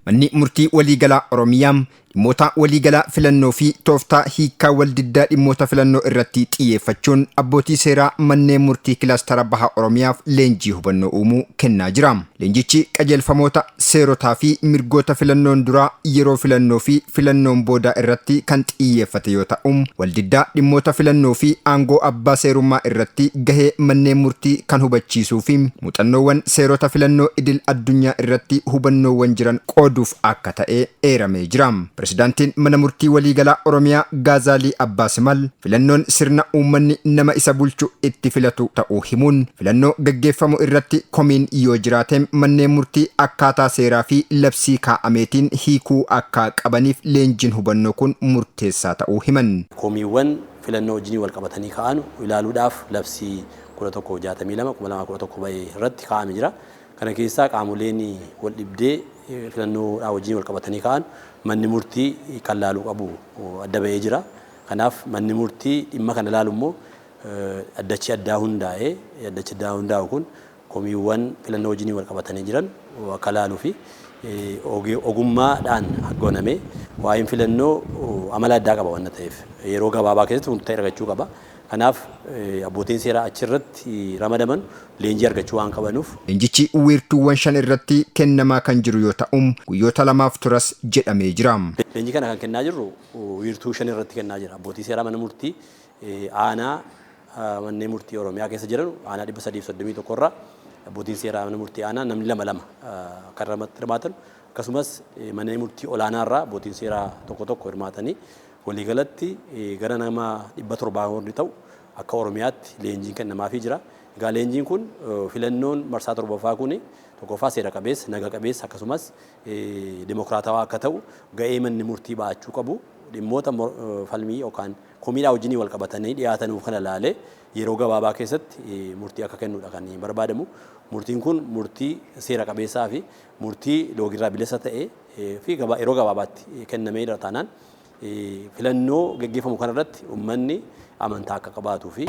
Manni murtii waliigalaa Oromiyaa dhimmoota waliigalaa filannoo fi tooftaa hiikaa waldiddaa dhimmoota filannoo irratti xiyyeeffachuun abbootii seeraa manneen murtii kilaastara baha Oromiyaaf leenjii hubannoo uumuu kennaa jira. Leenjichi qajeelfamoota seerotaa fi mirgoota filannoon duraa yeroo filannoo fi filannoon boodaa irratti kan xiyyeeffate yoo ta'u, waldiddaa dhimmoota filannoo fi aangoo abbaa seerummaa irratti gahee manneen murtii kan hubachiisuu fi muuxannoowwan seerota filannoo idil addunyaa irratti hubannoowwan jiran qooduuf akka ta'e eeramee jira. Pirezidaantiin mana murtii waliigalaa Oromiyaa Gaazaalii Abbaasimal filannoon sirna uummanni nama isa bulchu itti filatu ta'uu himuun filannoo gaggeeffamu irratti komiin yoo jiraate manneen murtii akkaataa seeraa fi labsii kaa'ameetiin hiikuu akka qabaniif leenjiin hubannoo kun murteessaa ta'uu himan. Komiiwwan filannoo wajjin wal qabatanii ka'an ilaaluudhaaf labsii 1162 bahee irratti kaa'amee jira. Kana keessaa qaamoleen wal dhibdee filannoo wajjin wal qabatanii ka'an manni murtii kan laaluu qabu adda bahee jira. Kanaaf manni murtii dhimma kana laalu immoo addachi addaa hundaa'u kun komiiwwan filannoo wajjin wal qabatanii jiran akka laaluu fi ogummaadhaan haggoonamee waa'een filannoo amala addaa qaba waan ta'eef yeroo gabaabaa keessatti hundi ta'e argachuu qaba. Kanaaf abbootiin seeraa achirratti ramadaman leenjii argachuu waan qabanuuf. Leenjichi wiirtuuwwan 5 irratti kennamaa kan jiru yoo ta'u guyyoota 2 turas jedhamee jira. Leenjii kana kan kennaa jirru wiirtuu 5 irratti kennaa jira. Abbootii seeraa mana murtii aanaa manneen murtii Oromiyaa keessa jiran aanaa 331 irraa abbootiin seeraa mana murtii aanaa namni lama kan hirmaatan akkasumas manneen murtii olaanaa irraa abbootiin seeraa tokko hirmaatanii waliigalatti gara nama 700 ta'u akka Oromiyaatti leenjiin kennamaafii jira. Egaa leenjiin kun filannoon marsaa 7ffaa kun tokkoffaa seera qabeessa, naga qabeessa akkasumas dimokiraatawaa akka ta'u ga'ee manni murtii ba'achuu qabu dhimmoota falmii yookaan komiidhaa wajjin wal qabatanii dhiyaatanuuf kana laalee yeroo gabaabaa keessatti murtii akka kennuudha kan barbaadamu. Murtiin kun murtii seera qabeessaa fi murtii loogirraa bilisa ta'ee fi yeroo gabaabaatti kennamee jira taanaan filannoo gaggeeffamu kanarratti uummanni amantaa akka qabaatuu fi